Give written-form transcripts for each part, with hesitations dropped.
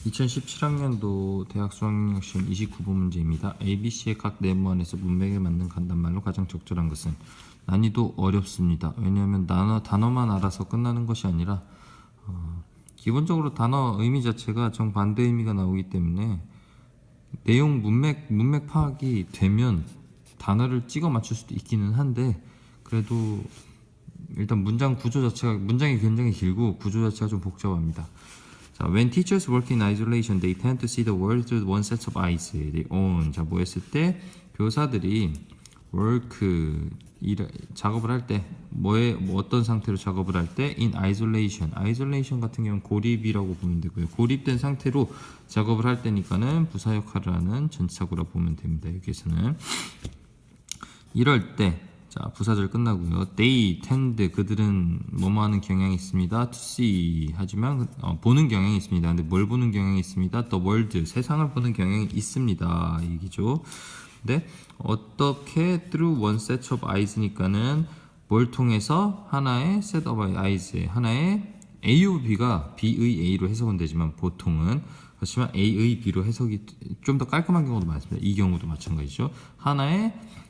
2017학년도 대학 수학능력 시험 29번 문제입니다. ABC의 각 네모 안에서 문맥에 맞는 간단말로 가장 적절한 것은 난이도 어렵습니다. 왜냐하면 단어만 알아서 끝나는 것이 아니라 기본적으로 단어 의미 자체가 정반대 의미가 나오기 때문에 내용 문맥 파악이 되면 단어를 찍어 맞출 수도 있기는 한데 그래도 일단 문장이 굉장히 길고 구조 자체가 좀 복잡합니다. 자, when teachers work in isolation, they tend to see the world through one set of eyes. They own. 자, 뭐 했을 때 교사들이 작업을 할 때 어떤 상태로 작업을 할 때 in isolation 같은 경우는 고립이라고 보면 되고요. 고립된 상태로 작업을 할 때니까는 부사 역할을 하는 전치사구라 보면 됩니다. 여기에서는 이럴 때 자, 부사절 끝나고요. They tend 그들은 뭐뭐 하는 경향이 있습니다. To see 하지만 보는 경향이 있습니다. 근데 뭘 보는 경향이 있습니다. The world 세상을 보는 경향이 있습니다. 얘기죠. 근데 어떻게 through one set of eyes니까는 뭘 통해서 하나의 set of eyes 하나의 A와 B가 B의 A로 해석은 되지만 보통은 그렇지만 A의 B로 해석이 좀 더 깔끔한 경우도 많습니다. 이 경우도 마찬가지죠. 한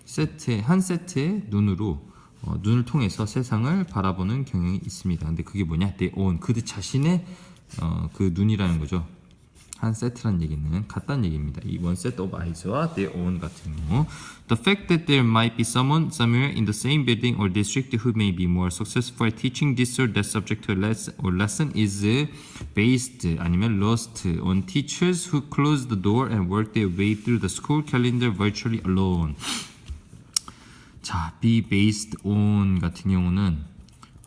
세트의 눈을 통해서 세상을 바라보는 경향이 있습니다. 근데 그게 뭐냐? They own 그들 자신의 그 눈이라는 거죠. 한 세트란 얘기는 같다는 얘기입니다. 이 one set of eyes와 their own 같은 경우 The fact that there might be someone somewhere in the same building or district who may be more successful at teaching this or that subject to a lesson is based 아니면 lost on teachers who close the door and work their way through the school calendar virtually alone. 자, be based on 같은 경우는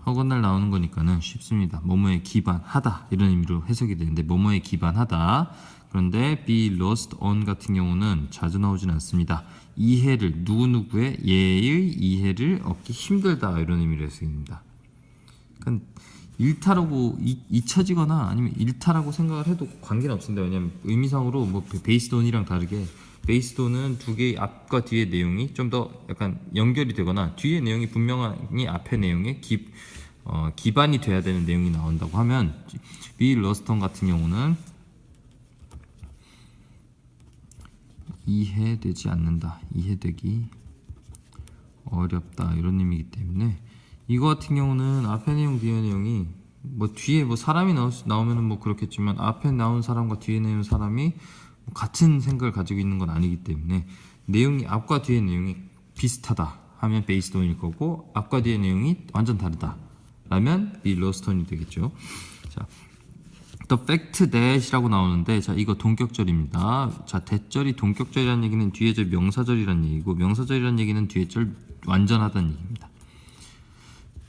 허건날 나오는 거니까는 쉽습니다. 뭐뭐에 기반하다 이런 의미로 해석이 되는데 뭐뭐에 기반하다. 그런데 be lost on 같은 경우는 자주 나오진 않습니다. 이해를 누구누구의 얘의 이해를 얻기 힘들다 이런 의미로 해석입니다. 그러니까 일타라고 잊혀지거나 아니면 일타라고 생각을 해도 관계는 없습니다. 왜냐하면 의미상으로 뭐 based on이랑 다르게 based on은 두 개의 앞과 뒤의 내용이 좀 더 약간 연결이 되거나 뒤의 내용이 분명하니 앞의 내용에 기반이 돼야 되는 내용이 나온다고 하면 be lost on 같은 경우는 이해되지 않는다, 이해되기 어렵다 이런 의미이기 때문에 이거 같은 경우는 앞에 내용 뒤의 내용이 뭐 뒤에 뭐 사람이 나오면은 뭐 그렇겠지만 앞에 나온 사람과 뒤에 나온 사람이 같은 생각을 가지고 있는 건 아니기 때문에 내용이 앞과 뒤의 내용이 비슷하다 하면 based on일 거고 앞과 뒤의 내용이 완전 다르다 라면 be lost on이 되겠죠. 자, the fact that이라고 나오는데 자 이거 동격절입니다. 자 대절이 동격절이라는 얘기는 뒤에 절 명사절이라는 얘기고 명사절이라는 얘기는 뒤에 절 완전하다는 얘기입니다.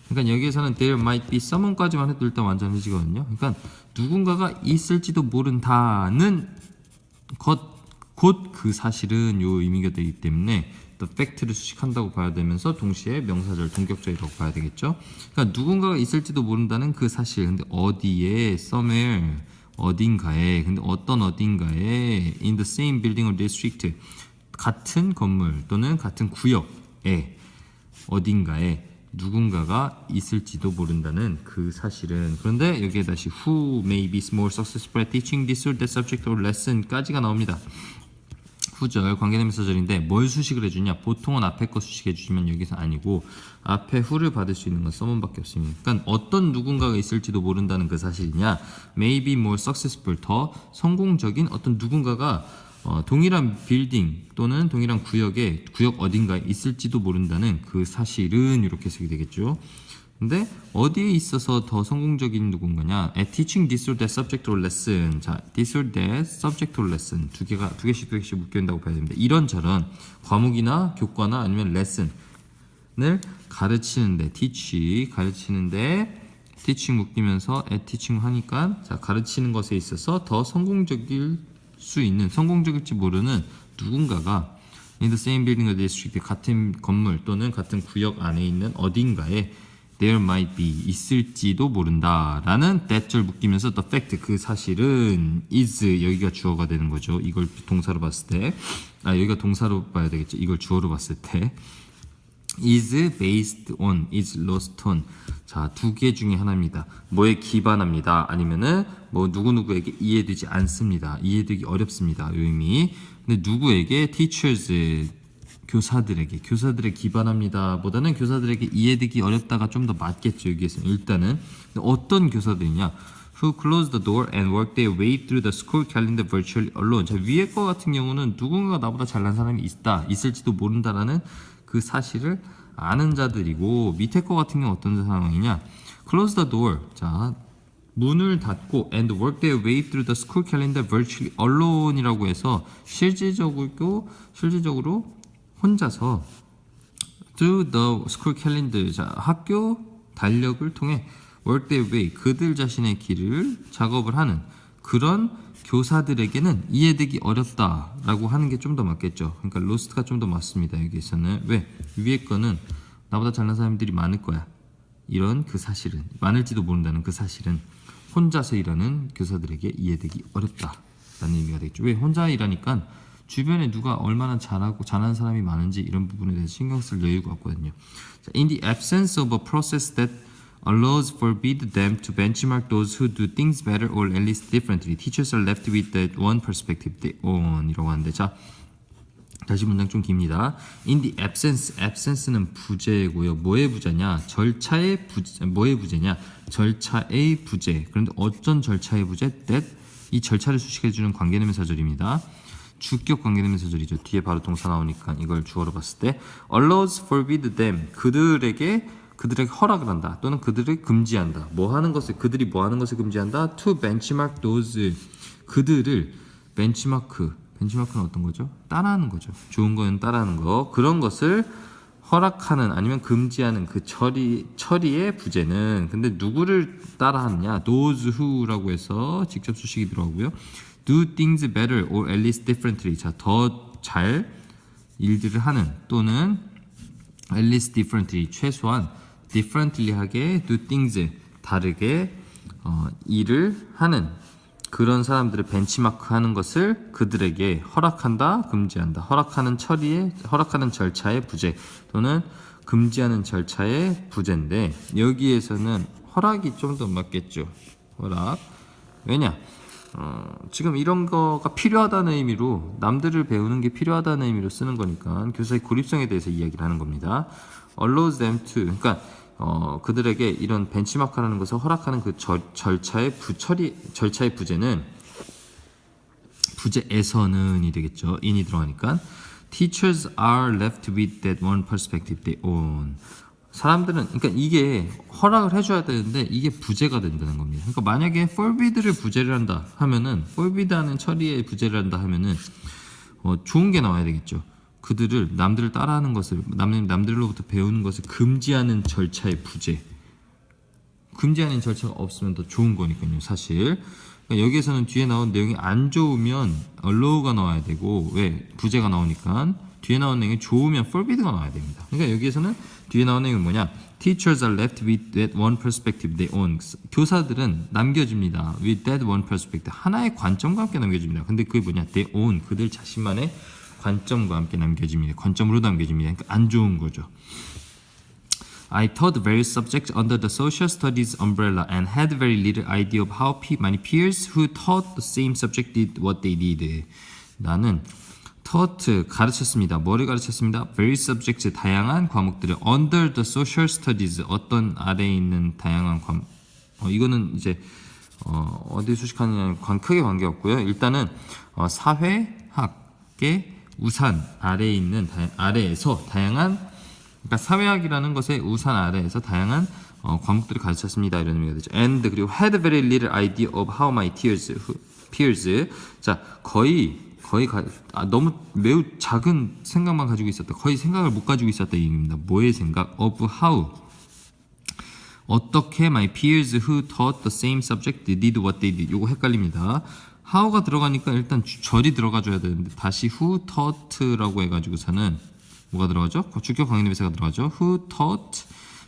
그러니까 여기에서는 there might be someone까지만 해도 일단 완전해지거든요. 그러니까 누군가가 있을지도 모른다는 곧 그 사실은 요 의미가 되기 때문에 the fact를 수식한다고 봐야 되면서 동시에 명사절 동격절이라고 봐야 되겠죠. 그러니까 누군가가 있을지도 모른다는 그 사실. 근데 어디에 somewhere 어딘가에 근데 어떤 어딘가에 in the same building or district 같은 건물 또는 같은 구역에 어딘가에 누군가가 있을지도 모른다는 그 사실은 그런데 여기에 다시 who may be more successful at teaching this or that subject or lesson까지가 나옵니다. 후절 관계대명사절인데 뭘 수식을 해주냐 보통은 앞에 거 수식해 주시면 여기서 아니고 앞에 who를 받을 수 있는 건 someone밖에 없습니다. 그러니까 어떤 누군가가 있을지도 모른다는 그 사실이냐 may be more successful 더 성공적인 어떤 누군가가 동일한 빌딩 또는 동일한 구역 어딘가에 있을지도 모른다는 그 사실은 이렇게 해석이 되겠죠. 근데 어디에 있어서 더 성공적인 누군가냐? At teaching this or that subject or lesson. 자, this or that subject or lesson 두 개씩 묶여 있다고 봐야 됩니다. 이런저런 과목이나 교과나 아니면 lesson을 가르치는데 teaching 묶이면서 at teaching 하니까 자 가르치는 것에 있어서 더 성공적일지 모르는 누군가가 in the same building or district 같은 건물 또는 같은 구역 안에 있는 어딘가에 there might be 있을지도 모른다라는 that절 묶이면서 the fact 그 사실은 is 여기가 주어가 되는 거죠. 이걸 동사로 봤을 때 여기가 동사로 봐야 되겠죠. 이걸 주어로 봤을 때 is based on, is lost on. 자, 두 개 중에 하나입니다. 뭐에 기반합니다. 아니면은 뭐 누구누구에게 이해되지 않습니다. 이해되기 어렵습니다. 이 의미. 근데 누구에게 teachers 교사들에게 교사들에 기반합니다 보다는 교사들에게 이해되기 어렵다가 좀 더 맞겠죠. 여기에서는 일단은 어떤 교사들이냐, who close the door and work their way through the school calendar virtually alone. 자, 위에 거 같은 경우는 누군가가 나보다 잘난 사람이 있을지도 모른다라는 그 사실을 아는 자들이고, 밑에 거 같은 경우 어떤 상황이냐, close the door. 자, 문을 닫고 and work their way through the school calendar virtually alone이라고 해서 실질적으로 혼자서 through the school calendar, 자, 학교 달력을 통해 work their way, 그들 자신의 길을 작업을 하는 그런 교사들에게는 이해되기 어렵다라고 하는 게 좀 더 맞겠죠. 그러니까 lost가 좀 더 맞습니다. 여기에서는 왜? 위에 거는 나보다 잘난 사람들이 많을 거야, 이런 그 사실은, 많을지도 모른다는 그 사실은 혼자서 일하는 교사들에게 이해되기 어렵다라는 의미가 되겠죠. 왜? 혼자 일하니까 주변에 누가 얼마나 잘하는 사람이 많은지 이런 부분에 대해서 신경 쓸 여유가 없거든요. In the absence of a process that allows forbid them to benchmark those who do things better or at least differently, teachers are left with that one perspective they own 이라고 하는데, 자, 다시 문장 좀 깁니다. In the absence는 부재고요. 뭐의 부재냐? 절차의 부재. 뭐의 부재냐? 절차의 부재. 그런데 어떤 절차의 부재? that, 이 절차를 수식해주는 관계대명사절입니다. 주격 관계대명사절이죠. 뒤에 바로 동사 나오니까 이걸 주어로 봤을 때 allows forbid them, 그들에게 허락을 한다 또는 그들을 금지한다. 그들이 뭐 하는 것을 금지한다. to benchmark those, 그들을 벤치마크는 어떤 거죠? 따라하는 거죠. 좋은 거는 따라하는 거. 그런 것을 허락하는 아니면 금지하는 그 처리의 부재는, 근데 누구를 따라하느냐? those who라고 해서 직접 수식이 들어가고요. do things better or at least differently. 자, 더 잘 일들을 하는 또는 at least differently, 최소한 differently하게 do things, 다르게 일을 하는 그런 사람들을 벤치마크 하는 것을 그들에게 허락한다, 금지한다. 허락하는 절차의 부재 또는 금지하는 절차의 부재인데, 여기에서는 허락이 좀 더 맞겠죠. 허락. 왜냐? 지금 이런 거가 필요하다는 의미로, 남들을 배우는 게 필요하다는 의미로 쓰는 거니까 교사의 고립성에 대해서 이야기를 하는 겁니다. allows them to, 그러니까 그들에게 이런 벤치마크라는 것을 허락하는 그 절차의 부재는, 부재에서는이 되겠죠. in이 들어가니까 teachers are left with that one perspective they own. 사람들은, 그러니까 이게 허락을 해줘야 되는데 이게 부재가 된다는 겁니다. 그러니까 만약에 forbid를 부재를 한다 하면은, forbid하는 처리에 부재를 한다 하면은 좋은 게 나와야 되겠죠. 그들을, 남들을 따라하는 것을, 남들로부터 배우는 것을 금지하는 절차의 부재. 금지하는 절차가 없으면 더 좋은 거니까요, 사실. 그러니까 여기에서는 뒤에 나온 내용이 안 좋으면 allow가 나와야 되고, 왜? 부재가 나오니까 뒤에 나온 내용이 좋으면 forbid가 나와야 됩니다. 그러니까 여기에서는 뒤에 나온 내용은 뭐냐? Teachers are left with that one perspective they own. 교사들은 남겨집니다. With that one perspective. 하나의 관점과 함께 남겨집니다. 근데 그게 뭐냐? They own. 그들 자신만의 관점과 함께 남겨집니다. 관점으로 남겨집니다. 그러니까 안 좋은 거죠. I taught various subjects under the social studies umbrella and had very little idea of how many peers who taught the same subject did what they did. 나는 taught, 가르쳤습니다. 뭐를 가르쳤습니다? various subjects, 다양한 과목들을 under the social studies, 어떤 아래에 있는 다양한 과목. 이거는 이제 어디에 수식하느냐는 크게 관계없고요. 일단은 사회학의 우산 아래에 있는 아래에서 다양한, 그러니까 사회학이라는 것의 우산 아래에서 다양한 과목들을 가르쳤습니다. 이런 의미가 되죠. And 그리고 had very little idea of how my peers. 자, 너무 매우 작은 생각만 가지고 있었다. 거의 생각을 못 가지고 있었다 이 얘기입니다. 뭐의 생각? of how. 어떻게 my peers who taught the same subject did what they did. 요거 헷갈립니다. how가 들어가니까 일단 절이 들어가줘야 되는데, 다시 who taught라고 해가지고서는 뭐가 들어가죠? 주격 관계대명사가 들어가죠. who taught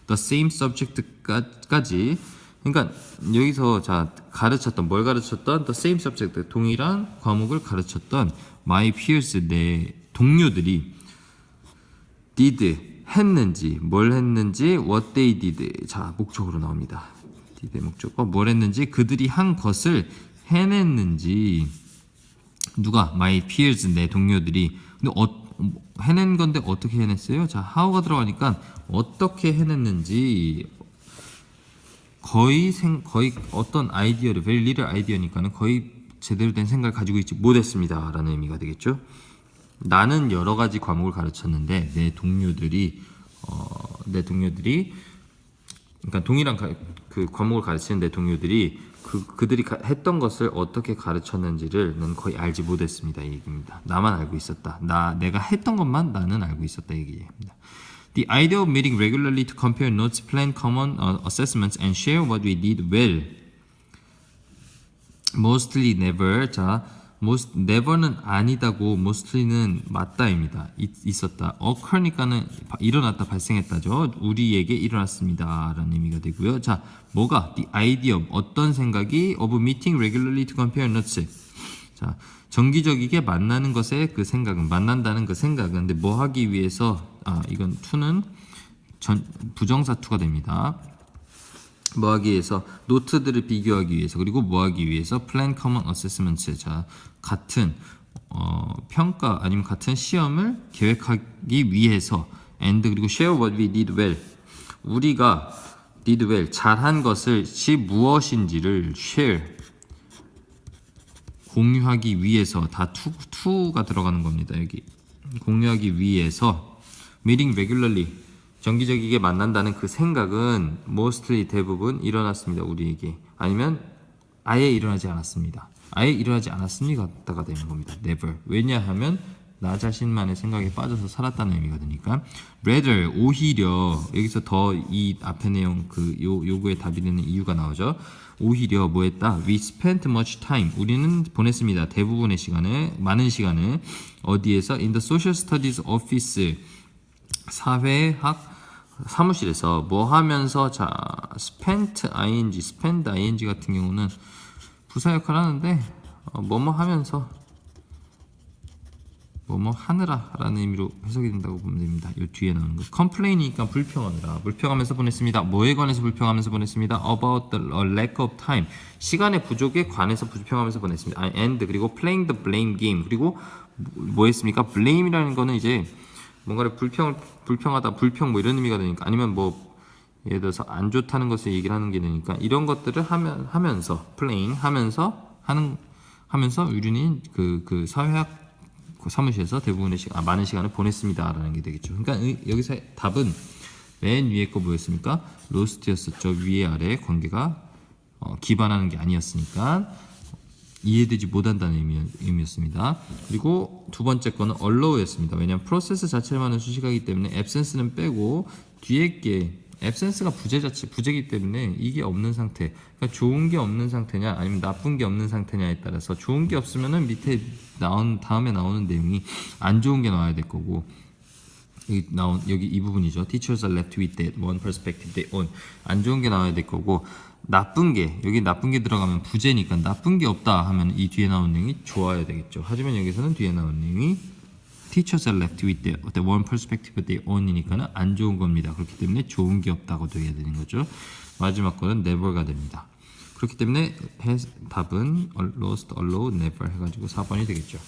the same subject까지. 그러니까 여기서 자, 뭘 가르쳤던 the same subject, 동일한 과목을 가르쳤던 my peers, 내 동료들이 did, 했는지, 뭘 했는지, what they did. 자, 목적으로 나옵니다. did의 목적어, 뭘 했는지, 그들이 한 것을 해냈는지. 누가? my peers, 내 동료들이. 근데 해낸 건데 어떻게 해냈어요? 자, how가 들어가니까 어떻게 해냈는지 거의 어떤 아이디어를, very little 아이디어니까는 거의 제대로 된 생각을 가지고 있지 못했습니다 라는 의미가 되겠죠. 나는 여러 가지 과목을 가르쳤는데 내 동료들이 그러니까 동일한 그 과목을 가르치는 내 동료들이 그들이 했던 것을 어떻게 가르쳤는지를 난 거의 알지 못했습니다 이 얘기입니다. 나만 알고 있었다. 내가 했던 것만 나는 알고 있었다 이 얘기입니다. The idea of meeting regularly to compare notes, plan common assessments, and share what we did well. Mostly never. 자, never는 아니다고 mostly는 맞다입니다. 있었다. occur니까는 일어났다, 발생했다죠. 우리에게 일어났습니다 라는 의미가 되고요. 자, 뭐가? The idea of 어떤 생각이 of meeting regularly to compare notes. 자, 정기적이게 만나는 것의 그 생각은, 만난다는 그 생각은, 근데 뭐 하기 위해서, 이건 to는 부정사 to가 됩니다. 뭐 하기 위해서? 노트들을 비교하기 위해서. 그리고 뭐 하기 위해서? plan common assessments. 자, 같은 평가 아니면 같은 시험을 계획하기 위해서. and 그리고 share what we did well. 우리가 did well, 잘한 것이 무엇인지를 share, 공유하기 위해서. 다 to가 들어가는 겁니다. 여기 공유하기 위해서. meeting regularly, 정기적이게 만난다는 그 생각은 mostly, 대부분 일어났습니다 우리에게. 아니면 아예 일어나지 않았습니다. 아예 일어나지 않았습니다가 되는 겁니다. never. 왜냐하면 나 자신만의 생각에 빠져서 살았다는 의미가 되니까. rather, 오히려. 여기서 더 이 앞의 내용 그 요구의 답이 되는 이유가 나오죠. 오히려 뭐 했다? We spent much time. 우리는 보냈습니다. 대부분의 시간을, 많은 시간을 어디에서? In the social studies office, 사회학 사무실에서. 뭐 하면서? 자, spend ing 같은 경우는 부사 역할을 하는데 뭐뭐 하면서, 뭐뭐 하느라 라는 의미로 해석이 된다고 보면 됩니다. 이 뒤에 나오는 거. complain이니까 불평하면서 보냈습니다. 뭐에 관해서 불평하면서 보냈습니다? about the lack of time, 시간의 부족에 관해서 불평하면서 보냈습니다. and 그리고 playing the blame game. 그리고 뭐 했습니까? blame이라는 거는 이제 뭔가를 불평하다, 불평 뭐 이런 의미가 되니까, 아니면 뭐 예를 들어서 안 좋다는 것을 얘기를 하는 게 되니까, 이런 것들을 하면서 playing 하면서 우리는 그 사회학 사무실에서 대부분의 많은 시간을 보냈습니다라는 게 되겠죠. 그러니까 여기서 답은 맨 위에 거 뭐였습니까? lost였었죠. 위에 아래 관계가 기반하는 게 아니었으니까 이해되지 못한다는 의미였습니다. 그리고 두 번째 거는 allow였습니다. 왜냐하면 프로세스 자체만은 수식하기 때문에 absence는 빼고 뒤에 게 absence가 부재이기 때문에 이게 없는 상태. 그러니까 좋은 게 없는 상태냐 아니면 나쁜 게 없는 상태냐에 따라서, 좋은 게 없으면은 밑에 다음에 나오는 내용이 안 좋은 게 나와야 될 거고, 여기 이 부분이죠. Teachers are left with that one perspective they own. 안 좋은 게 나와야 될 거고, 여기 나쁜 게 들어가면 부재니까 나쁜 게 없다 하면 이 뒤에 나오는 내용이 좋아야 되겠죠. 하지만 여기서는 뒤에 나오는 내용이 Teachers are left with the one perspective they own이니까는 안 좋은 겁니다. 그렇기 때문에 좋은 게 없다고 돼야 되는 거죠. 마지막 거는 never가 됩니다. 그렇기 때문에 답은 lost, allow, never 해가지고 4번이 되겠죠.